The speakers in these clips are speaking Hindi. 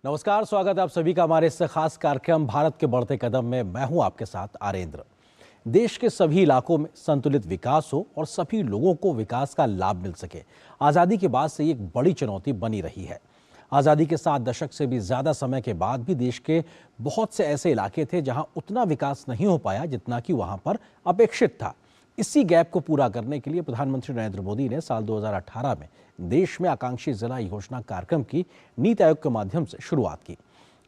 नमस्कार, स्वागत है आप सभी का हमारे इस खास कार्यक्रम भारत के बढ़ते कदम में। मैं हूं आपके साथ आरेंद्र। देश के सभी इलाकों में संतुलित विकास हो और सभी लोगों को विकास का लाभ मिल सके, आज़ादी के बाद से ये एक बड़ी चुनौती बनी रही है। आज़ादी के 7 दशक से भी ज़्यादा समय के बाद भी देश के बहुत से ऐसे इलाके थे जहां उतना विकास नहीं हो पाया जितना कि वहां पर अपेक्षित था। इसी गैप को पूरा करने के लिए प्रधानमंत्री नरेंद्र मोदी ने साल 2018 में देश में आकांक्षी जिला योजना कार्यक्रम की नीति आयोग के माध्यम से शुरुआत की।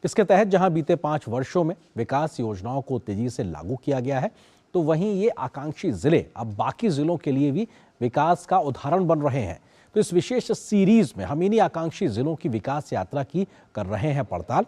इसके तहत जहां बीते 5 वर्षों में विकास योजनाओं को तेजी से लागू किया गया है, तो वहीं ये आकांक्षी जिले अब बाकी जिलों के लिए भी विकास का उदाहरण बन रहे हैं। तो इस विशेष सीरीज में हम इन्हीं आकांक्षी जिलों की विकास यात्रा की कर रहे हैं पड़ताल।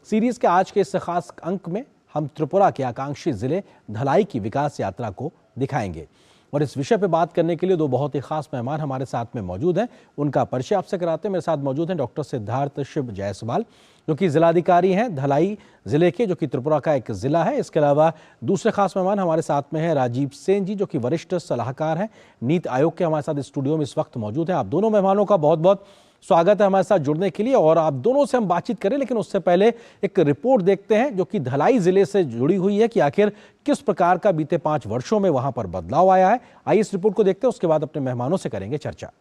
सीरीज के आज के इस खास अंक में हम त्रिपुरा के आकांक्षी जिले धलाई की विकास यात्रा को दिखाएंगे और इस विषय पे बात करने के लिए दो बहुत ही खास मेहमान हमारे साथ में मौजूद हैं। उनका परिचय आपसे कराते हैं। मेरे साथ मौजूद हैं डॉक्टर सिद्धार्थ शिव जायसवाल, जो कि जिलाधिकारी हैं धलाई जिले के, जो कि त्रिपुरा का एक जिला है। इसके अलावा दूसरे खास मेहमान हमारे साथ में हैं राजीव सेन जी, जो कि वरिष्ठ सलाहकार हैं नीति आयोग के, हमारे साथ स्टूडियो में इस वक्त मौजूद हैं। आप दोनों मेहमानों का बहुत बहुत स्वागत है हमारे साथ जुड़ने के लिए और आप दोनों से हम बातचीत करें, लेकिन उससे पहले एक रिपोर्ट देखते हैं जो कि धलाई जिले से जुड़ी हुई है कि आखिर किस प्रकार का बीते 5 वर्षों में वहां पर बदलाव आया है। आइए इस रिपोर्ट को देखते हैं, उसके बाद अपने मेहमानों से करेंगे चर्चा।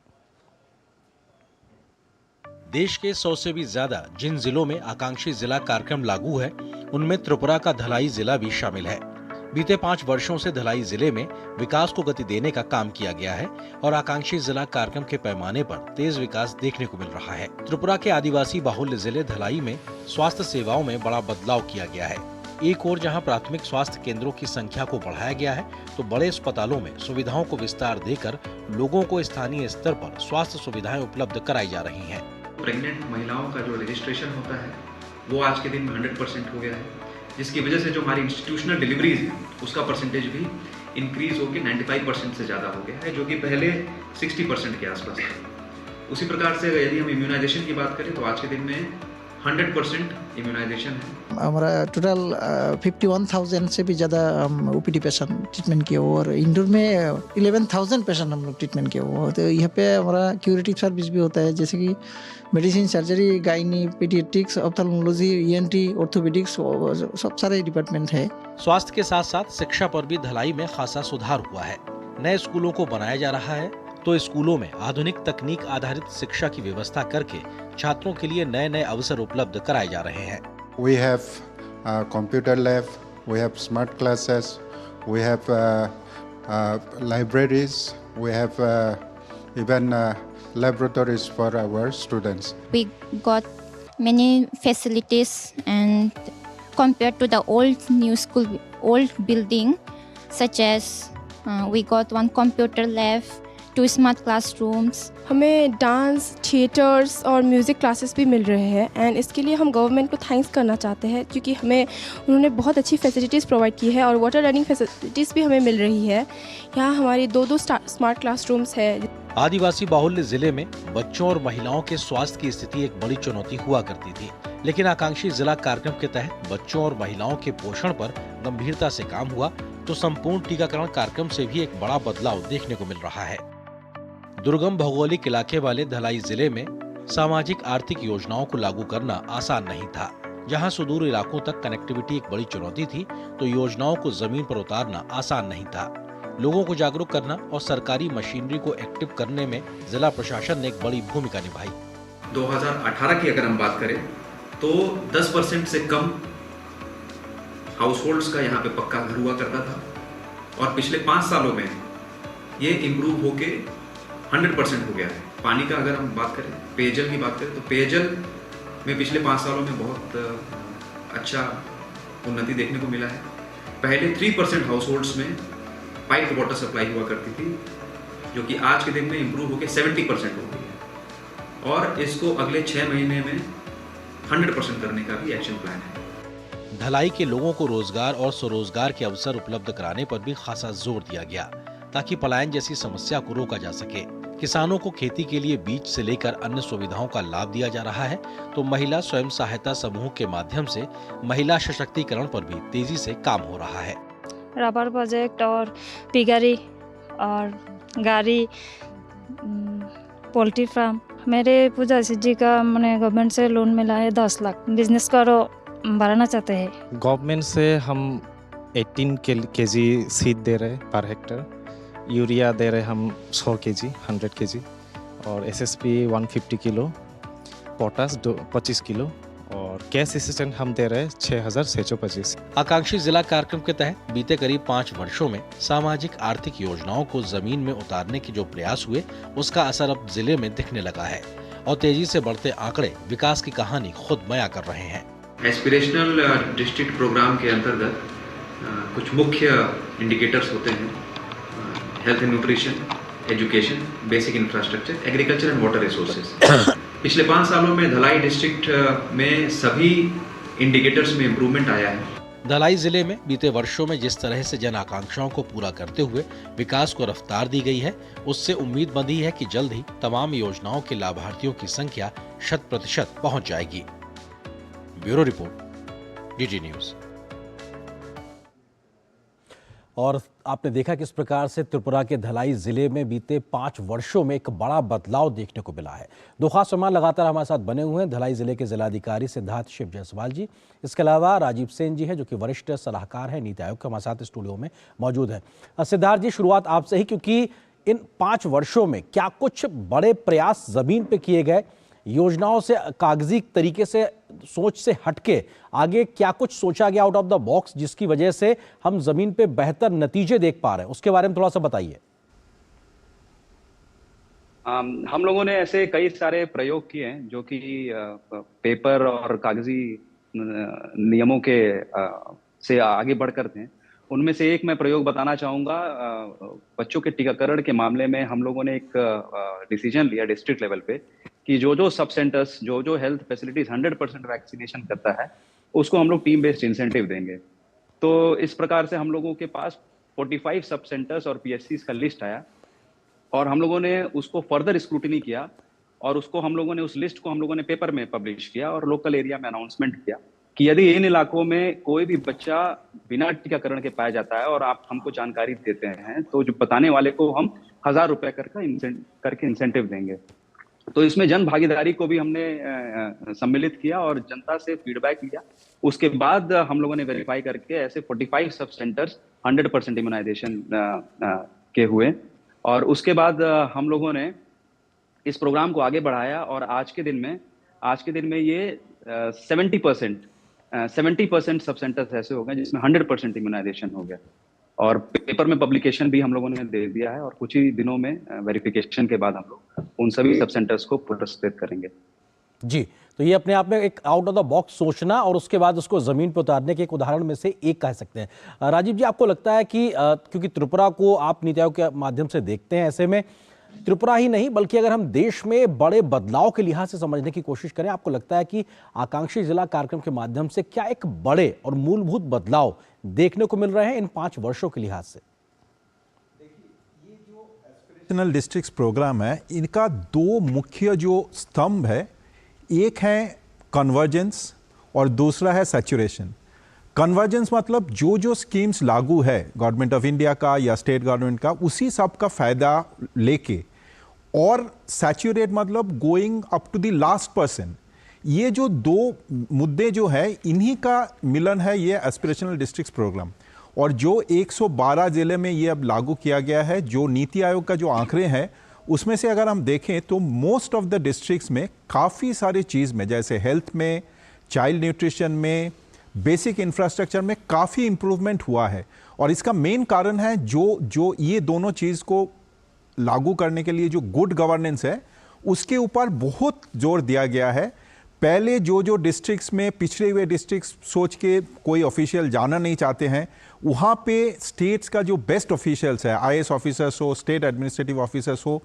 देश के 100 से भी ज्यादा जिन जिलों में आकांक्षी जिला कार्यक्रम लागू है, उनमें त्रिपुरा का धलाई जिला भी शामिल है। बीते 5 वर्षों से धलाई जिले में विकास को गति देने का काम किया गया है और आकांक्षी जिला कार्यक्रम के पैमाने पर तेज विकास देखने को मिल रहा है। त्रिपुरा के आदिवासी बाहुल्य जिले धलाई में स्वास्थ्य सेवाओं में बड़ा बदलाव किया गया है। एक ओर जहां प्राथमिक स्वास्थ्य केंद्रों की संख्या को बढ़ाया गया है, तो बड़े अस्पतालों में सुविधाओं को विस्तार देकर लोगों को स्थानीय स्तर पर स्वास्थ्य सुविधाएं उपलब्ध कराई जा रही हैं। प्रेग्नेंट महिलाओं का जो रजिस्ट्रेशन होता है वो आज के दिन में 100% हो गया है, जिसकी वजह से जो हमारी इंस्टीट्यूशनल डिलीवरीज है उसका परसेंटेज भी इंक्रीज होकर 95% से ज़्यादा हो गया है, जो कि पहले 60% के आसपास था। उसी प्रकार से यदि हम इम्यूनाइजेशन की बात करें तो आज के दिन में 100% इम्यूनाइजेशन है। हमारा टोटल 51,000 से भी ज़्यादा हम ओपीडी पेशेंट ट्रीटमेंट किया हुआ और इंडोर में 11,000 पेशेंट हम लोग ट्रीटमेंट किया हुआ। तो यहाँ पे हमारा क्यूरेटिव सर्विस भी होता है, जैसे कि medicine, surgery, gynae, paediatrics, ophthalmology, ENT, orthopaedics, सब सारे डिपार्टमेंट है। स्वास्थ्य के साथ साथ शिक्षा पर भी धलाई में खासा सुधार हुआ है। नए स्कूलों को बनाया जा रहा है, तो स्कूलों में आधुनिक तकनीक आधारित शिक्षा की व्यवस्था करके छात्रों के लिए नए नए अवसर उपलब्ध कराए जा रहे हैं। We have computer lab, we have smart classes, we have libraries, we have even laboratories for our students. We got many facilities, and compared to the old building, such as we got one computer lab, 2 smart classrooms. हमें डांस, थिएटर्स और म्यूज़िक क्लासेस भी मिल रहे हैं एंड इसके लिए हम गवर्नमेंट को थैंक्स करना चाहते हैं, क्योंकि हमें उन्होंने बहुत अच्छी फैसिलिटीज़ प्रोवाइड की है और वाटर रनिंग फैसिलिटीज़ भी हमें मिल रही है। यहाँ हमारी 2 स्मार्ट क्लासरूम्स है। आदिवासी बाहुल्य जिले में बच्चों और महिलाओं के स्वास्थ्य की स्थिति एक बड़ी चुनौती हुआ करती थी, लेकिन आकांक्षी जिला कार्यक्रम के तहत बच्चों और महिलाओं के पोषण पर गंभीरता से काम हुआ, तो संपूर्ण टीकाकरण कार्यक्रम से भी एक बड़ा बदलाव देखने को मिल रहा है। दुर्गम भौगोलिक इलाके वाले धलाई जिले में सामाजिक आर्थिक योजनाओं को लागू करना आसान नहीं था। जहां सुदूर इलाकों तक कनेक्टिविटी एक बड़ी चुनौती थी, तो योजनाओं को जमीन पर उतारना आसान नहीं था। लोगों को जागरूक करना और सरकारी मशीनरी को एक्टिव करने में जिला प्रशासन ने एक बड़ी भूमिका निभाई। 2018 की अगर हम बात करें तो 10% से कम हाउस होल्ड्स का यहाँ पे पक्का घर हुआ करता था और पिछले 5 सालों में ये इम्प्रूव होके 100% हो गया है। पानी का अगर हम बात करें, पेयजल की बात करें, तो पेयजल में पिछले 5 सालों में बहुत अच्छा उन्नति देखने को मिला है। पहले 3% हाउस होल्ड्स में पाइप वाटर सप्लाई हुआ करती थी, जो कि आज के दिन में इम्प्रूव होकर 70% हो गई है और इसको अगले 6 महीने में 100% करने का भी एक्शन प्लान है। धलाई के लोगों को रोजगार और स्वरोजगार के अवसर उपलब्ध कराने पर भी खासा जोर दिया गया, ताकि पलायन जैसी समस्या को रोका जा सके। किसानों को खेती के लिए बीज से लेकर अन्य सुविधाओं का लाभ दिया जा रहा है, तो महिला स्वयं सहायता समूह के माध्यम से महिला सशक्तिकरण पर भी तेजी से काम हो रहा है। रबर प्रोजेक्ट और पिगरी और गाड़ी, पोल्ट्री फार्म मेरे पूजा जी का मैंने गवर्नमेंट से लोन मिला है 10 लाख। बिजनेस करो बढ़ाना चाहते हैं। गवर्नमेंट से हम 18 केजी सीड दे रहे पर हेक्टर, यूरिया दे रहे हम 100 केजी 100 केजी, और एसएसपी 150 किलो, पोटास 25 किलो, और कैश असिस्टेंट हम दे रहे 6,625। आकांक्षी जिला कार्यक्रम के तहत बीते करीब 5 वर्षों में सामाजिक आर्थिक योजनाओं को जमीन में उतारने के जो प्रयास हुए, उसका असर अब जिले में दिखने लगा है और तेजी से बढ़ते आंकड़े विकास की कहानी खुद बयां कर रहे हैं। एस्पिरेशनल डिस्ट्रिक्ट प्रोग्राम के अंतर्गत कुछ मुख्य इंडिकेटर्स होते हैं: health and nutrition, education, basic infrastructure, agriculture and water resources. पिछले 5 सालों में धलाई डिस्ट्रिक्ट में सभी इंडिकेटर्स में इम्प्रूवमेंट आया है। धलाई जिले में बीते वर्षों में जिस तरह से जन आकांक्षाओं को पूरा करते हुए विकास को रफ्तार दी गई है, उससे उम्मीद बंधी है कि जल्द ही तमाम योजनाओं के लाभार्थियों की संख्या 100% पहुंच जाएगी। Bureau report, DD news. और आपने देखा किस प्रकार से त्रिपुरा के धलाई जिले में बीते 5 वर्षों में एक बड़ा बदलाव देखने को मिला है। 2 खास मेहमान लगातार हमारे साथ बने हुए हैं। धलाई जिले के जिलाधिकारी सिद्धार्थ शिव जायसवाल जी, इसके अलावा राजीव सेन जी हैं जो कि वरिष्ठ सलाहकार हैं नीति आयोग के, हमारे साथ स्टूडियो में मौजूद हैं। सिद्धार्थ जी, शुरुआत आपसे ही, क्योंकि इन 5 वर्षों में क्या कुछ बड़े प्रयास जमीन पे किए गए, योजनाओं से कागजी तरीके से सोच से हटके आगे क्या कुछ सोचा गया आउट ऑफ द बॉक्स, जिसकी वजह से हम जमीन पे बेहतर नतीजे देख पा रहे हैं, उसके बारे में थोड़ा सा बताइए। हम लोगों ने ऐसे कई सारे प्रयोग किए हैं जो कि पेपर और कागजी नियमों के से आगे बढ़कर थे। उनमें से एक मैं प्रयोग बताना चाहूँगा। बच्चों के टीकाकरण के मामले में हम लोगों ने एक डिसीजन लिया डिस्ट्रिक्ट लेवल पे कि जो सब सेंटर्स जो हेल्थ फैसिलिटीज 100% वैक्सीनेशन करता है, उसको हम लोग टीम बेस्ड इंसेंटिव देंगे। तो इस प्रकार से हम लोगों के पास 45 सब सेंटर्स और पीएससीज का लिस्ट आया और हम लोगों ने उसको फर्दर स्क्रूटिनी किया और उसको हम लोगों ने उस लिस्ट को हम लोगों ने पेपर में पब्लिश किया और लोकल एरिया में अनाउंसमेंट किया कि यदि इन इलाकों में कोई भी बच्चा बिना टीकाकरण के पाया जाता है और आप हमको जानकारी देते हैं, तो जो बताने वाले को हम 1,000 रुपए करके इंसेंटिव देंगे। तो इसमें जन भागीदारी को भी हमने सम्मिलित किया और जनता से फीडबैक लिया। उसके बाद हम लोगों ने वेरीफाई करके ऐसे 45 सब सेंटर्स 100% इम्यूनाइजेशन के हुए और उसके बाद हम लोगों ने इस प्रोग्राम को आगे बढ़ाया और आज के दिन में ये 70% सब सेंटर्स ऐसे हो गए जिसमें 100% इम्यूनाइजेशन हो गया और पेपर में पब्लिकेशन भी हम लोगों ने दे दिया है और कुछ ही दिनों में वेरिफिकेशन के बाद हम लोग उन सभी सब सेंटर्स को पुरस्कृत करेंगे। जी, तो ये अपने आप में एक आउट ऑफ द बॉक्स सोचना और उसके बाद उसको जमीन पर उतारने के एक उदाहरण में से एक कह सकते हैं। राजीव जी, आपको लगता है कि क्योंकि त्रिपुरा को आप नीति आयोग के माध्यम से देखते हैं, ऐसे में त्रिपुरा ही नहीं बल्कि अगर हम देश में बड़े बदलाव के लिहाज से समझने की कोशिश करें, आपको लगता है कि आकांक्षी जिला कार्यक्रम के माध्यम से क्या एक बड़े और मूलभूत बदलाव देखने को मिल रहे हैं इन 5 वर्षों के लिहाज से? देखिए, ये जो एस्पिरेशनल डिस्ट्रिक्ट्स प्रोग्राम है, इनका 2 मुख्य जो स्तंभ है, एक है कन्वर्जेंस और दूसरा है सैचुरेशन। कन्वर्जेंस मतलब जो स्कीम्स लागू है गवर्नमेंट ऑफ इंडिया का या स्टेट गवर्नमेंट का, उसी सब का फायदा लेके, और सैचुरेट मतलब going up to the last person. ये जो 2 मुद्दे जो है, इन्हीं का मिलन है ये एस्पिरेशनल डिस्ट्रिक्ट्स प्रोग्राम। और जो 112 जिले में ये अब लागू किया गया है, जो नीति आयोग का जो आंकड़े हैं उसमें से अगर हम देखें तो मोस्ट ऑफ द डिस्ट्रिक्ट्स में काफ़ी सारी चीज़ में, जैसे हेल्थ में, चाइल्ड न्यूट्रिशन में, बेसिक इंफ्रास्ट्रक्चर में काफ़ी इम्प्रूवमेंट हुआ है। और इसका मेन कारण है जो ये दोनों चीज़ को लागू करने के लिए जो गुड गवर्नेंस है, उसके ऊपर बहुत जोर दिया गया है। पहले जो डिस्ट्रिक्ट्स में पिछड़े हुए डिस्ट्रिक्ट्स सोच के कोई ऑफिशियल जाना नहीं चाहते हैं, वहाँ पे स्टेट्स का जो बेस्ट ऑफिशियल्स है, आईएएस ऑफिसर्स हो, स्टेट एडमिनिस्ट्रेटिव ऑफिसर्स हो,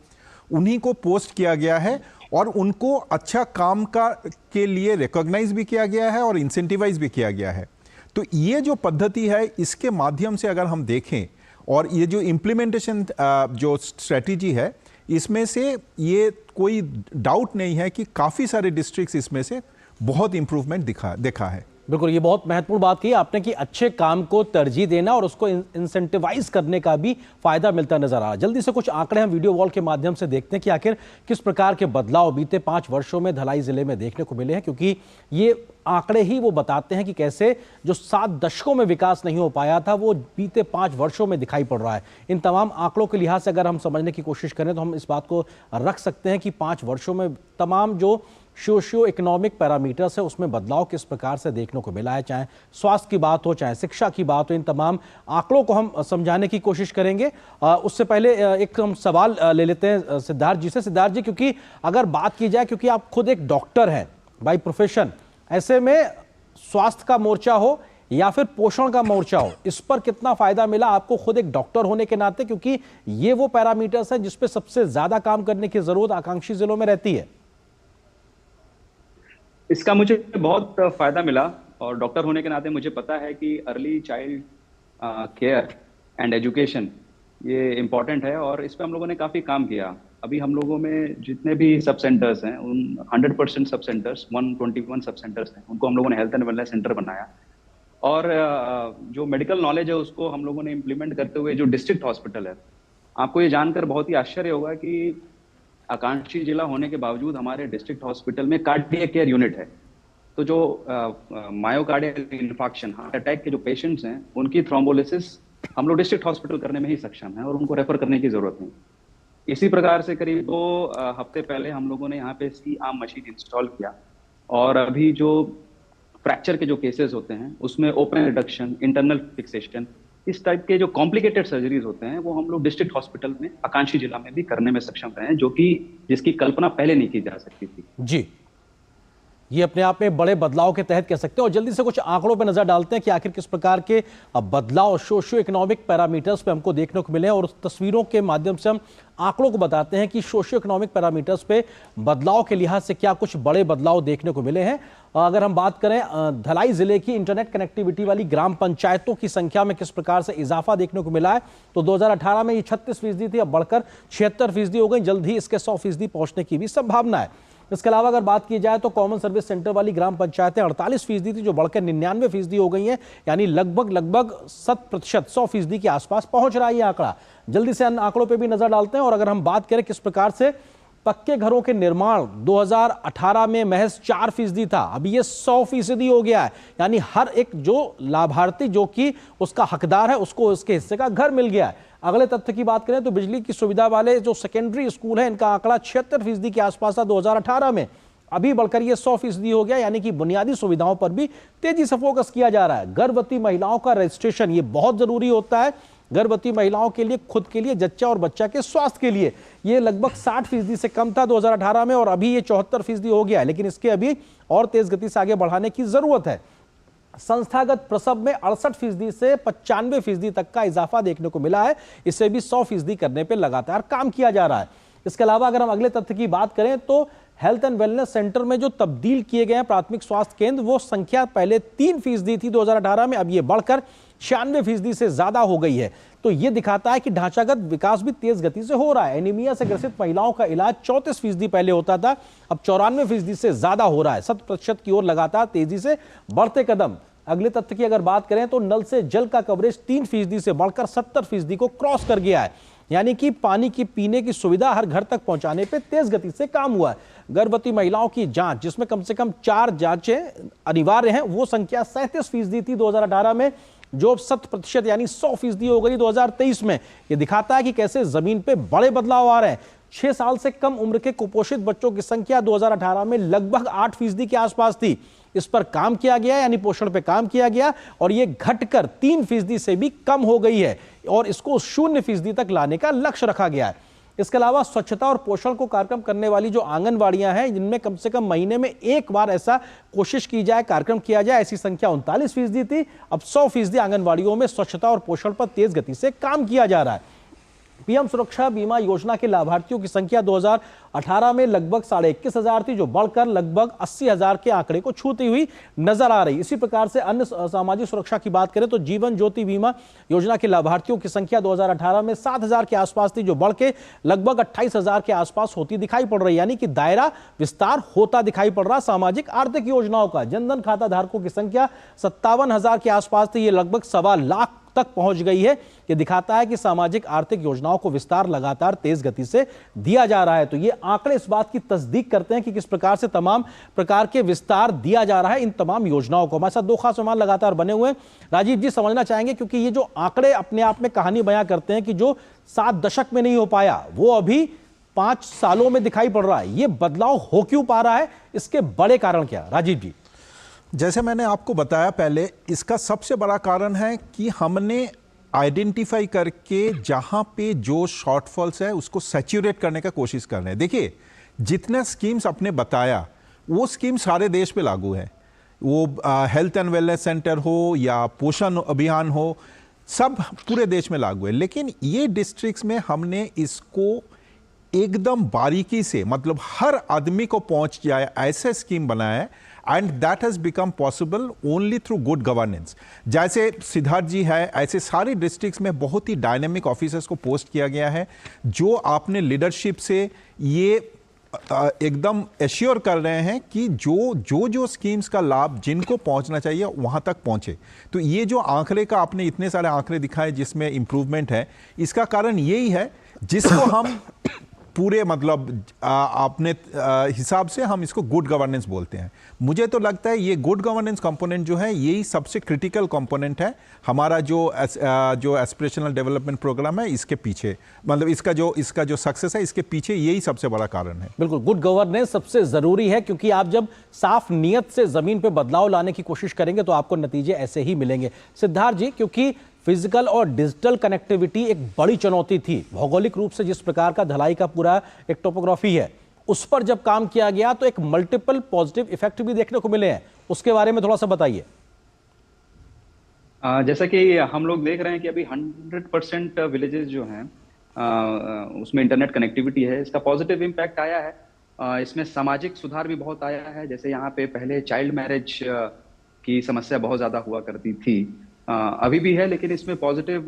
उन्हीं को पोस्ट किया गया है और उनको अच्छा काम के लिए रिकॉग्नाइज भी किया गया है और इंसेंटिवाइज भी किया गया है। तो ये जो पद्धति है, इसके माध्यम से अगर हम देखें और ये जो इम्प्लीमेंटेशन जो स्ट्रेटजी है, इसमें से ये कोई डाउट नहीं है कि काफ़ी सारे डिस्ट्रिक्ट्स इसमें से बहुत इम्प्रूवमेंट देखा है। बिल्कुल, ये बहुत महत्वपूर्ण बात कही आपने कि अच्छे काम को तरजीह देना और उसको इंसेंटिवाइज करने का भी फायदा मिलता नजर आ रहा है। जल्दी से कुछ आंकड़े हम वीडियो वॉल के माध्यम से देखते हैं कि आखिर किस प्रकार के बदलाव बीते 5 वर्षों में धलाई जिले में देखने को मिले हैं, क्योंकि ये आंकड़े ही वो बताते हैं कि कैसे जो 7 दशकों में विकास नहीं हो पाया था वो बीते 5 वर्षों में दिखाई पड़ रहा है। इन तमाम आंकड़ों के लिहाज से अगर हम समझने की कोशिश करें तो हम इस बात को रख सकते हैं कि 5 वर्षों में तमाम जो सोशियो इकोनॉमिक पैरामीटर्स है उसमें बदलाव किस प्रकार से देखने को मिला है, चाहे स्वास्थ्य की बात हो, चाहे शिक्षा की बात हो। इन तमाम आंकड़ों को हम समझाने की कोशिश करेंगे। उससे पहले एक हम सवाल ले लेते हैं सिद्धार्थ जी से। सिद्धार्थ जी, क्योंकि अगर बात की जाए, क्योंकि आप खुद एक डॉक्टर हैं बाय प्रोफेशन, ऐसे में स्वास्थ्य का मोर्चा हो या फिर पोषण का मोर्चा हो, इस पर कितना फायदा मिला आपको खुद एक डॉक्टर होने के नाते, क्योंकि ये वो पैरामीटर्स हैं जिस पे सबसे ज्यादा काम करने की जरूरत आकांक्षी जिलों में रहती है? इसका मुझे बहुत फायदा मिला और डॉक्टर होने के नाते मुझे पता है कि early child care and education ये इम्पॉर्टेंट है और इस पे हम लोगों ने काफ़ी काम किया। अभी हम लोगों में जितने भी सब सेंटर्स हैं उन 100% सब सेंटर्स 121 सब सेंटर्स हैं, उनको हम लोगों ने हेल्थ एंड वेलनेस सेंटर बनाया और जो मेडिकल नॉलेज है उसको हम लोगों ने इम्प्लीमेंट करते हुए जो डिस्ट्रिक्ट हॉस्पिटल है, आपको ये जानकर बहुत ही आश्चर्य होगा कि आकांक्षी जिला होने के बावजूद हमारे डिस्ट्रिक्ट हॉस्पिटल में कार्डियक केयर यूनिट है। तो जो मायोकार्डियल इंफाक्शन, हार्ट अटैक के जो पेशेंट्स हैं उनकी थ्रोम्बोलिसिस हम लोग डिस्ट्रिक्ट हॉस्पिटल करने में ही सक्षम है और उनको रेफर करने की जरूरत नहीं। इसी प्रकार से करीब 2 हफ्ते पहले हम लोगों ने यहाँ पे C-आर्म मशीन इंस्टॉल किया और अभी जो फ्रैक्चर के जो केसेस होते हैं उसमें ओपन रिडक्शन, इंटरनल फिक्सेशन, इस टाइप के जो कॉम्प्लिकेटेड सर्जरीज होते हैं वो हम लोग डिस्ट्रिक्ट हॉस्पिटल में आकांक्षी जिला में भी करने में सक्षम रहे हैं, जो कि जिसकी कल्पना पहले नहीं की जा सकती थी। जी, ये अपने आप में बड़े बदलाव के तहत कह सकते हैं। और जल्दी से कुछ आंकड़ों पर नजर डालते हैं कि आखिर किस प्रकार के बदलाव सोशियो इकोनॉमिक पैरामीटर्स पे हमको देखने को मिले हैं और उस तस्वीरों के माध्यम से हम आंकड़ों को बताते हैं कि सोशियो इकोनॉमिक पैरामीटर्स पे बदलाव के लिहाज से क्या कुछ बड़े बदलाव देखने को मिले हैं। अगर हम बात करें धलाई जिले की इंटरनेट कनेक्टिविटी वाली ग्राम पंचायतों की संख्या में किस प्रकार से इजाफा देखने को मिला है, तो 2018 में ये 36% थी, अब बढ़कर 76% हो गई। जल्द ही इसके 100% पहुंचने की भी संभावना है। इसके अलावा अगर बात की जाए तो कॉमन सर्विस सेंटर वाली ग्राम पंचायतें 48% थी, जो बढ़कर 99% हो गई हैं, यानी लगभग 100%, 100% के आसपास पहुंच रहा है ये आंकड़ा। जल्दी से अन्य आंकड़ों पे भी नजर डालते हैं और अगर हम बात करें किस प्रकार से पक्के घरों के निर्माण 2018 में महज 4% था, अभी ये 100% हो गया है, यानी हर एक जो लाभार्थी जो कि उसका हकदार है उसको उसके हिस्से का घर मिल गया है। अगले तथ्य की बात करें तो बिजली की सुविधा वाले जो सेकेंडरी स्कूल हैं इनका आंकड़ा 76% के आसपास था 2018 में, अभी बढ़कर ये 100% हो गया, यानी कि बुनियादी सुविधाओं पर भी तेजी से फोकस किया जा रहा है। गर्भवती महिलाओं का रजिस्ट्रेशन ये बहुत जरूरी होता है, गर्भवती महिलाओं के लिए, खुद के लिए, जच्चा और बच्चा के स्वास्थ्य के लिए। ये लगभग 60% से कम था 2018 में और अभी ये 74% हो गया है, लेकिन इसके अभी और तेज गति से आगे बढ़ाने की जरूरत है। संस्थागत प्रसव में 68% से 95% तक का इजाफा देखने को मिला है, इसे भी 100% करने पे लगातार काम किया जा रहा है। इसके अलावा अगर हम अगले तथ्य की बात करें तो हेल्थ एंड वेलनेस सेंटर में जो तब्दील किए गए हैं प्राथमिक स्वास्थ्य केंद्र, वो संख्या पहले 3% थी 2018 में, अब ये बढ़कर 96% से ज्यादा हो गई है। तो ये दिखाता है कि ढांचागत विकास भी तेज गति से हो रहा है। एनीमिया से ग्रसित महिलाओं का इलाज 34% पहले होता था, अब 94% से ज्यादा हो रहा है। 100% की ओर लगातार तेजी से बढ़ते कदम। अगले तथ्य की अगर बात करें तो नल से जल का कवरेज 3% से बढ़कर 70% को क्रॉस कर गया है, यानी कि पानी की पीने की सुविधा हर घर तक पहुंचाने पे तेज गति से काम हुआ है। गर्भवती महिलाओं की जांच, जिसमें कम से कम 4 जांचें अनिवार्य हैं, वो संख्या 37% थी 2018 में, जो 100% यानी 100% हो गई 2023 में। ये दिखाता है कि कैसे जमीन पे बड़े बदलाव आ रहे हैं। 6 साल से कम उम्र के कुपोषित बच्चों की संख्या 2018 में लगभग 8% के आसपास थी। इस पर काम किया गया, यानी पोषण पे काम किया गया, और ये घटकर 3% से भी कम हो गई है और इसको 0% तक लाने का लक्ष्य रखा गया है। इसके अलावा स्वच्छता और पोषण को कार्यक्रम करने वाली जो आंगनवाड़ियां हैं, जिनमें कम से कम महीने में एक बार ऐसा कोशिश की जाए, कार्यक्रम किया जाए, ऐसी संख्या 39% थी, अब 100% आंगनवाड़ियों में स्वच्छता और पोषण पर तेज गति से काम किया जा रहा है। पीएम सुरक्षा बीमा योजना के लाभार्थियों की संख्या 2018 में लगभग 21,500 थी, जो बढ़कर लगभग 80,000 के आंकड़े को छूती हुई नजर आ रही। इसी प्रकार से अन्य सामाजिक सुरक्षा की बात करें तो जीवन ज्योति बीमा योजना के लाभार्थियों की संख्या 2018 में 7,000 के आसपास थी, जो बढ़ के लगभग 28,000 के आसपास होती दिखाई पड़ रही। यानी कि दायरा विस्तार होता दिखाई पड़ रहा सामाजिक आर्थिक योजनाओं का। जनधन खाता धारकों की संख्या 57,000 के आसपास थी, ये लगभग 1.25 लाख तक पहुंच गई है। यह दिखाता है कि सामाजिक आर्थिक योजनाओं को विस्तार लगातार तेज गति से दिया जा रहा है। तो ये आंकड़े इस बात की तस्दीक करते हैं कि किस प्रकार से तमाम प्रकार के विस्तार दिया जा रहा है इन तमाम योजनाओं को। हमारे साथ दो खास मेहमान लगातार बने हुए हैं। राजीव जी, समझना चाहेंगे क्योंकि ये जो आंकड़े अपने आप में कहानी बयां करते हैं कि जो 7 दशक में नहीं हो पाया वो अभी 5 सालों में दिखाई पड़ रहा है। ये बदलाव हो क्यों पा रहा है, इसके बड़े कारण क्या? राजीव जी। जैसे मैंने आपको बताया पहले, इसका सबसे बड़ा कारण है कि हमने आइडेंटिफाई करके जहां पे जो शॉर्टफॉल्स है उसको सैचुरेट करने का कोशिश कर रहे हैं। देखिए, जितने स्कीम्स आपने बताया वो स्कीम सारे देश पे लागू है, वो हेल्थ एंड वेलनेस सेंटर हो या पोषण अभियान हो, सब पूरे देश में लागू है। लेकिन ये डिस्ट्रिक्ट्स में हमने इसको एकदम बारीकी से, मतलब हर आदमी को पहुंच जाए ऐसे स्कीम बनाया है, and that has become possible only through good governance. जैसे सिद्धार्थ जी है, ऐसे सारे डिस्ट्रिक्ट्स में बहुत ही डायनेमिक ऑफिसर्स को पोस्ट किया गया है, जो आपने लीडरशिप से ये एकदम एश्योर कर रहे हैं कि जो स्कीम्स का लाभ जिनको पहुंचना चाहिए वहां तक पहुंचे। तो ये जो आंकड़े का आपने इतने सारे आंकड़े दिखाए जिसमें इंप्रूवमेंट है, इसका कारण यही है जिसको हम पूरे मतलब अपने हिसाब से हम इसको गुड गवर्नेंस बोलते हैं। मुझे तो लगता है ये गुड गवर्नेंस कंपोनेंट जो है यही सबसे क्रिटिकल कंपोनेंट है हमारा जो एस्पिरेशनल डेवलपमेंट प्रोग्राम है, इसके पीछे, मतलब इसका जो सक्सेस है, इसके पीछे यही सबसे बड़ा कारण है। बिल्कुल, गुड गवर्नेंस सबसे जरूरी है, क्योंकि आप जब साफ नियत से जमीन पे बदलाव लाने की कोशिश करेंगे तो आपको नतीजे ऐसे ही मिलेंगे। सिद्धार्थ जी, क्योंकि फिजिकल और डिजिटल कनेक्टिविटी एक बड़ी चुनौती थी, भौगोलिक रूप से जिस प्रकार का धलाई का पूरा एक टोपोग्राफी है, उस पर जब काम किया गया तो एक मल्टीपल पॉजिटिव इफेक्ट भी देखने को मिले हैं, उसके बारे में थोड़ा सा बताइए। जैसा कि हम लोग देख रहे हैं कि अभी 100% विलेजेस जो हैं उसमें इंटरनेट कनेक्टिविटी है, इसका पॉजिटिव इम्पैक्ट आया है। इसमें सामाजिक सुधार भी बहुत आया है। जैसे यहाँ पे पहले चाइल्ड मैरिज की समस्या बहुत ज़्यादा हुआ करती थी, अभी भी है, लेकिन इसमें पॉजिटिव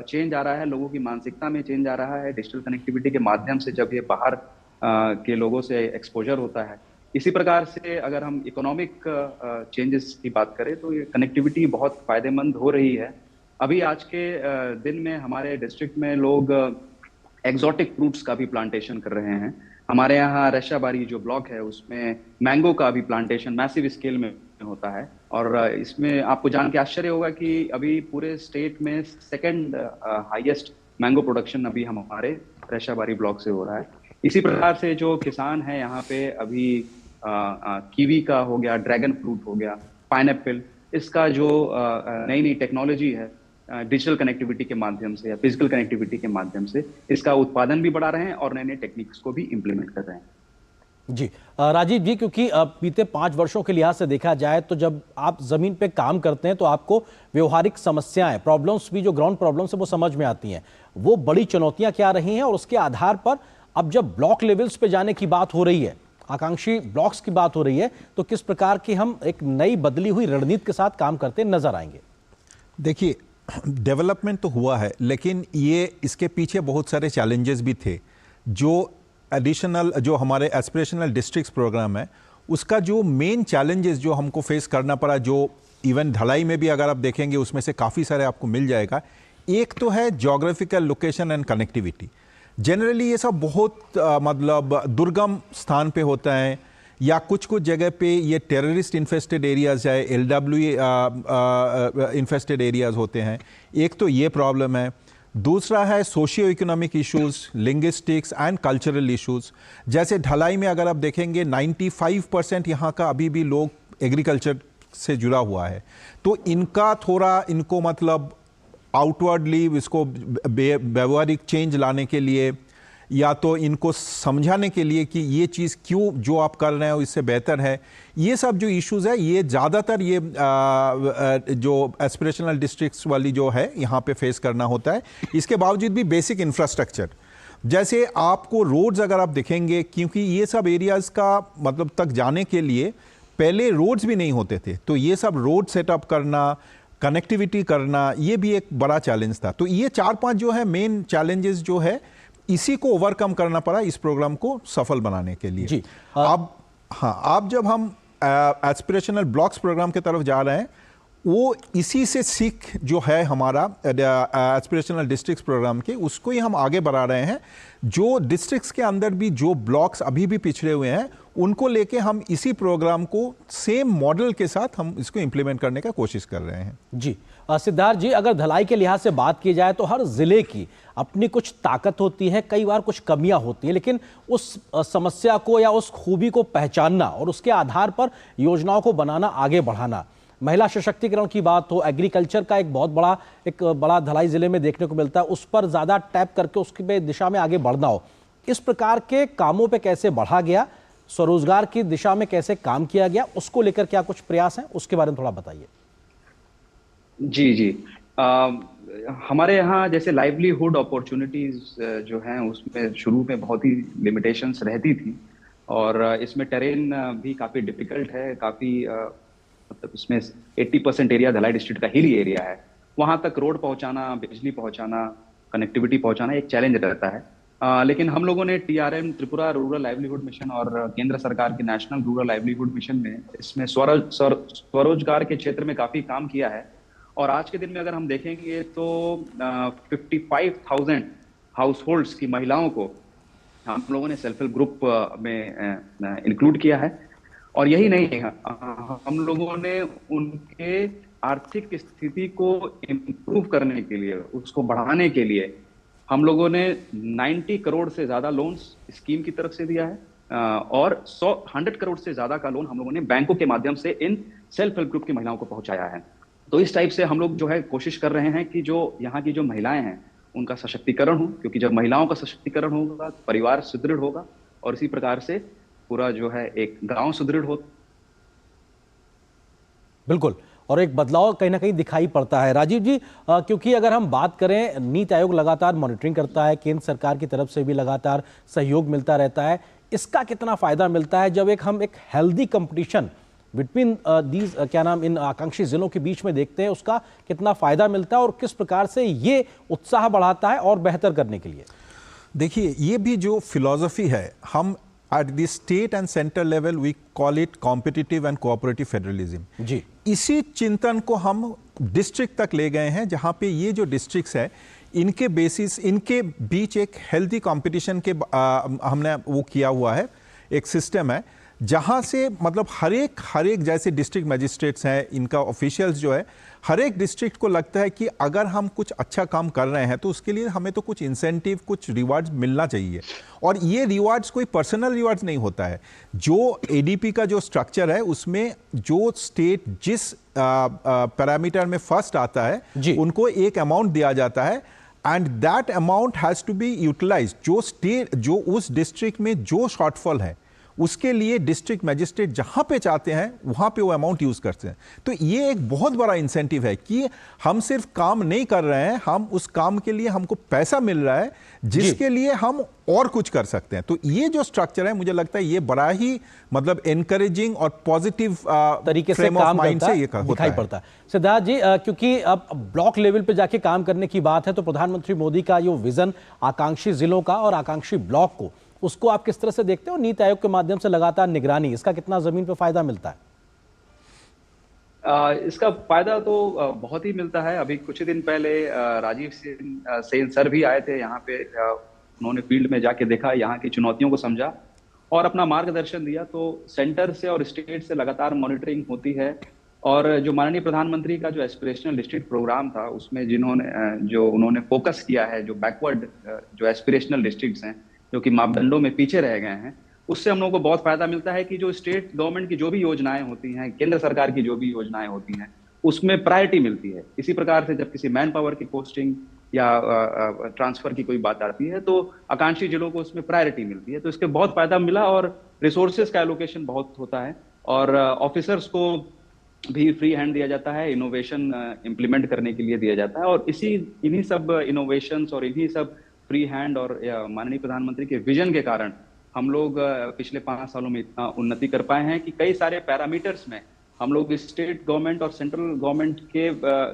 चेंज आ रहा है, लोगों की मानसिकता में चेंज आ रहा है। डिजिटल कनेक्टिविटी के माध्यम से जब ये बाहर के लोगों से एक्सपोजर होता है, इसी प्रकार से अगर हम इकोनॉमिक चेंजेस की बात करें तो ये कनेक्टिविटी बहुत फायदेमंद हो रही है। अभी आज के दिन में हमारे डिस्ट्रिक्ट में लोग एक्सोटिक फ्रूट्स का भी प्लांटेशन कर रहे हैं। हमारे यहाँ रैशाबारी जो ब्लॉक है उसमें मैंगो का भी प्लांटेशन मैसिव स्केल में होता है, और इसमें आपको जान के आश्चर्य होगा कि अभी पूरे स्टेट में सेकंड हाईएस्ट मैंगो प्रोडक्शन अभी हमारे रैशाबारी ब्लॉक से हो रहा है। इसी प्रकार से जो किसान है यहाँ पे अभी कीवी का हो गया, ड्रैगन फ्रूट हो गया, पाइनएप्पल, इसका जो नई नई टेक्नोलॉजी है डिजिटल कनेक्टिविटी के माध्यम से या फिजिकल कनेक्टिविटी के माध्यम से, इसका उत्पादन भी बढ़ा रहे हैं और नए नए टेक्निक्स को भी इम्प्लीमेंट कर रहे हैं। जी राजीव जी, क्योंकि बीते 5 वर्षों के लिहाज से देखा जाए तो जब आप जमीन पे काम करते हैं तो आपको व्यवहारिक समस्याएं, प्रॉब्लम्स भी, जो ग्राउंड प्रॉब्लम्स है वो समझ में आती हैं, वो बड़ी चुनौतियां क्या रही हैं, और उसके आधार पर अब जब ब्लॉक लेवल्स पे जाने की बात हो रही है, आकांक्षी ब्लॉक्स की बात हो रही है, तो किस प्रकार की हम एक नई बदली हुई रणनीति के साथ काम करते नजर आएंगे? देखिए, डेवलपमेंट तो हुआ है, लेकिन ये इसके पीछे बहुत सारे चैलेंजेस भी थे। जो एडिशनल जो हमारे एस्पिरेशनल डिस्ट्रिक्ट्स प्रोग्राम है, उसका जो मेन चैलेंजेस जो हमको फेस करना पड़ा, जो इवन ढलाई में भी अगर आप देखेंगे उसमें से काफ़ी सारे आपको मिल जाएगा। एक तो है geographical location and connectivity. Generally ये सब बहुत मतलब दुर्गम स्थान पे होता है, या कुछ जगह पे ये टेररिस्ट इन्फेस्टेड एरियाज है, LW इन्फेस्टेड एरियाज होते हैं। एक तो ये प्रॉब्लम है। दूसरा है socio economic issues, linguistics and cultural issues. जैसे ढलाई में अगर आप देखेंगे 95% यहाँ का अभी भी लोग एग्रीकल्चर से जुड़ा हुआ है, तो इनको मतलब आउटवर्डली इसको व्यवहारिक चेंज लाने के लिए या तो इनको समझाने के लिए कि ये चीज़ क्यों जो आप कर रहे हो इससे बेहतर है। ये सब जो इश्यूज़ है ये ज़्यादातर ये जो एस्पिरेशनल डिस्ट्रिक्ट्स वाली जो है यहाँ पे फेस करना होता है। इसके बावजूद भी बेसिक इंफ्रास्ट्रक्चर, जैसे आपको रोड्स अगर आप देखेंगे, क्योंकि ये सब एरियाज़ का मतलब तक जाने के लिए पहले रोड्स भी नहीं होते थे, तो ये सब रोड सेटअप करना, कनेक्टिविटी करना, ये भी एक बड़ा चैलेंज था। तो ये 4-5 जो है मेन चैलेंजेस जो है, इसी को ओवरकम करना पड़ा इस प्रोग्राम को सफल बनाने के लिए जी। अब जब हम एस्पिरेशनल ब्लॉक्स प्रोग्राम की तरफ जा रहे हैं, वो इसी से सीख जो है हमारा एस्पिरेशनल डिस्ट्रिक्ट्स प्रोग्राम के, उसको ही हम आगे बढ़ा रहे हैं। जो डिस्ट्रिक्ट्स के अंदर भी जो ब्लॉक्स अभी भी पिछड़े हुए हैं, उनको लेके हम इसी प्रोग्राम को सेम मॉडल के साथ हम इसको इम्प्लीमेंट करने का कोशिश कर रहे हैं जी। सिद्धार्थ जी, अगर धलाई के लिहाज से बात की जाए तो हर जिले की अपनी कुछ ताकत होती है, कई बार कुछ कमियां होती हैं, लेकिन उस समस्या को या उस खूबी को पहचानना और उसके आधार पर योजनाओं को बनाना, आगे बढ़ाना, महिला सशक्तिकरण की बात हो, एग्रीकल्चर का एक बड़ा धलाई जिले में देखने को मिलता है, उस पर ज़्यादा टैप करके उसकी दिशा में आगे बढ़ना हो, इस प्रकार के कामों पे कैसे बढ़ा गया, स्वरोजगार की दिशा में कैसे काम किया गया, उसको लेकर क्या कुछ प्रयास हैं, उसके बारे में थोड़ा बताइए। जी। हमारे यहाँ जैसे लाइवलीहुड अपॉर्चुनिटीज जो हैं, उसमें शुरू में बहुत ही लिमिटेशंस रहती थी, और इसमें टेरेन भी काफ़ी डिफिकल्ट है, काफ़ी मतलब इसमें 80% एरिया धलाई डिस्ट्रिक्ट का हिली एरिया है। वहाँ तक रोड पहुँचाना, बिजली पहुँचाना, कनेक्टिविटी पहुँचाना एक चैलेंज रहता है। लेकिन हम लोगों ने TRM Tripura rural livelihood mission और केंद्र सरकार के नेशनल रूरल लाइवलीहुड मिशन में इसमें स्वरोजगार के क्षेत्र में काफ़ी काम किया है। और आज के दिन में अगर हम देखेंगे तो 55,000 हाउस होल्ड्स की महिलाओं को हम लोगों ने सेल्फ हेल्प ग्रुप में इंक्लूड किया है। और यही नहीं है, हम लोगों ने उनके आर्थिक स्थिति को इम्प्रूव करने के लिए, उसको बढ़ाने के लिए हम लोगों ने 90 करोड़ से ज़्यादा लोन्स स्कीम की तरफ से दिया है, और 100 करोड़ से ज़्यादा का लोन हम लोगों ने बैंकों के माध्यम से इन सेल्फ हेल्प ग्रुप की महिलाओं को पहुंचाया है। तो इस टाइप से हम लोग जो है कोशिश कर रहे हैं कि जो यहाँ की जो महिलाएं हैं उनका सशक्तिकरण हो, क्योंकि जब महिलाओं का सशक्तिकरण होगा तो परिवार सुदृढ़ होगा, और इसी प्रकार से पूरा जो है एक गांव सुदृढ़ हो। बिल्कुल, और एक बदलाव कहीं ना कहीं दिखाई पड़ता है। राजीव जी, क्योंकि अगर हम बात करें, नीति आयोग लगातार मॉनिटरिंग करता है, केंद्र सरकार की तरफ से भी लगातार सहयोग मिलता रहता है, इसका कितना फायदा मिलता है जब हम एक healthy competition between these in आकांक्षी जिलों के बीच में देखते हैं, उसका कितना फायदा मिलता है और किस प्रकार से ये उत्साह बढ़ाता है और बेहतर करने के लिए? देखिए, ये भी जो फिलॉसफी है, हम at the state and center level we call it competitive and cooperative federalism जी। इसी चिंतन को हम डिस्ट्रिक्ट तक ले गए हैं, जहाँ पे ये जो डिस्ट्रिक्ट्स है, इनके बेसिस, इनके बीच एक हेल्दी कंपटीशन के हमने वो किया हुआ है, एक सिस्टम है, जहाँ से मतलब हर एक जैसे डिस्ट्रिक्ट मजिस्ट्रेट्स हैं, इनका ऑफिशियल्स जो है, हर एक डिस्ट्रिक्ट को लगता है कि अगर हम कुछ अच्छा काम कर रहे हैं तो उसके लिए हमें तो कुछ इंसेंटिव, कुछ रिवार्ड्स मिलना चाहिए। और ये रिवार्ड्स कोई पर्सनल रिवार्ड्स नहीं होता है। जो ADP का जो स्ट्रक्चर है, उसमें जो स्टेट जिस पैरामीटर में फर्स्ट आता है उनको एक अमाउंट दिया जाता है, and that amount has to be utilized. जो उस डिस्ट्रिक्ट में जो शॉर्टफॉल है, उसके लिए डिस्ट्रिक्ट मजिस्ट्रेट जहां पे चाहते हैं वहां पे वो अमाउंट यूज करते हैं। तो ये एक बहुत बड़ा इंसेंटिव है कि हम सिर्फ काम नहीं कर रहे हैं, हम उस काम के लिए हमको पैसा मिल रहा है जिसके लिए हम और कुछ कर सकते हैं। तो ये जो स्ट्रक्चर है, मुझे लगता है ये बड़ा ही मतलब एनकरेजिंग और पॉजिटिव तरीके से काम करता है, दिखाई पड़ता है। सिद्धार्थ जी, क्योंकि अब ब्लॉक लेवल पे जाके काम करने की बात है, तो प्रधानमंत्री मोदी का जो विजन आकांक्षी जिलों का और आकांक्षी ब्लॉक को, उसको आप किस तरह से देखते हो? नीति आयोग के माध्यम से लगातार निगरानी, इसका कितना जमीन पे फायदा मिलता है? इसका फायदा तो बहुत ही मिलता है। अभी कुछ दिन पहले राजीव सेन सर भी आए थे यहाँ पे, उन्होंने फील्ड में जाके देखा, यहाँ की चुनौतियों को समझा और अपना मार्गदर्शन दिया। तो सेंटर से और स्टेट से लगातार मॉनिटरिंग होती है, और जो माननीय प्रधानमंत्री का जो एस्पिरेशनल डिस्ट्रिक्ट प्रोग्राम था, उसमें जो उन्होंने फोकस किया है, जो बैकवर्ड जो एस्पिरेशनल डिस्ट्रिक्ट्स हैं, जो कि मापदंडों में पीछे रह गए हैं, उससे हम लोगों को बहुत फायदा मिलता है कि जो स्टेट गवर्नमेंट की जो भी योजनाएं होती हैं, केंद्र सरकार की जो भी योजनाएं होती हैं, उसमें प्रायोरिटी मिलती है। इसी प्रकार से जब किसी मैन पावर की पोस्टिंग या ट्रांसफर की कोई बात आती है तो आकांक्षी जिलों को उसमें प्रायोरिटी मिलती है। तो इसके बहुत फायदा मिला और रिसोर्सेज का एलोकेशन बहुत होता है और ऑफिसर्स को भी फ्री हैंड दिया जाता है, इनोवेशन इम्प्लीमेंट करने के लिए दिया जाता है और इन्हीं सब इनोवेशंस और इन्हीं सब फ्री हैंड और माननीय प्रधानमंत्री के विजन के कारण हम लोग पिछले 5 सालों में इतना उन्नति कर पाए हैं कि कई सारे पैरामीटर्स में हम लोग स्टेट गवर्नमेंट और सेंट्रल गवर्नमेंट के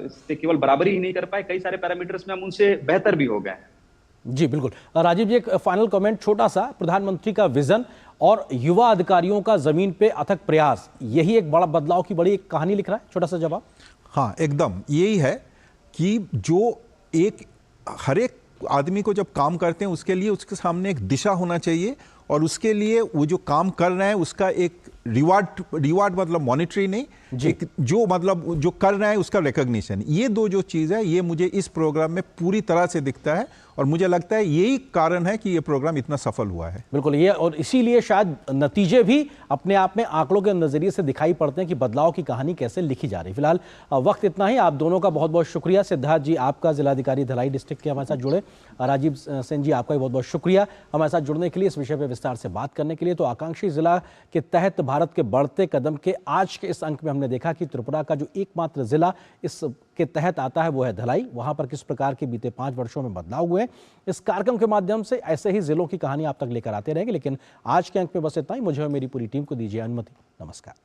से केवल बराबरी ही नहीं कर पाए, कई सारे पैरामीटर्स में हम उनसे बेहतर भी हो गए हैं। जी बिल्कुल। राजीव जी, एक फाइनल कमेंट छोटा सा, प्रधानमंत्री का विजन और युवा अधिकारियों का जमीन पे अथक प्रयास, यही एक बड़ा बदलाव की बड़ी एक कहानी लिख रहा है। छोटा सा जवाब। हाँ, एकदम यही है कि जो एक हर एक आदमी को जब काम करते हैं उसके लिए उसके सामने एक दिशा होना चाहिए और उसके लिए वो जो काम कर रहे हैं उसका एक रिवार्ड मतलब मॉनिटरी नहीं, एक जो मतलब जो कर रहे हैं उसका रिकॉग्निशन। ये दो जो चीज़ है ये मुझे इस प्रोग्राम में पूरी तरह से दिखता है और मुझे लगता है यही कारण है कि ये प्रोग्राम इतना सफल हुआ है। बिल्कुल, ये और इसीलिए शायद नतीजे भी अपने आप में आंकड़ों के नजरिए से दिखाई पड़ते हैं कि बदलाव की कहानी कैसे लिखी जा रही है। फिलहाल वक्त इतना ही। आप दोनों का बहुत बहुत शुक्रिया। सिद्धार्थ जी, आपका जिलाधिकारी भिलाई डिस्ट्रिक्ट के हमारे साथ जुड़े। राजीव सेन जी, आपका भी बहुत बहुत शुक्रिया हमारे साथ जुड़ने के लिए, इस विषय पर विस्तार से बात करने के लिए। तो आकांक्षी जिला के तहत भारत के बढ़ते कदम के आज के इस अंक में हमने देखा कि त्रिपुरा का जो एकमात्र जिला इस के तहत आता है वो है धलाई। वहां पर किस प्रकार के बीते 5 वर्षों में बदलाव हुए, इस कार्यक्रम के माध्यम से ऐसे ही जिलों की कहानी आप तक लेकर आते रहेंगे। लेकिन आज के अंक में बस इतना ही। मुझे और मेरी पूरी टीम को दीजिए अनुमति। नमस्कार।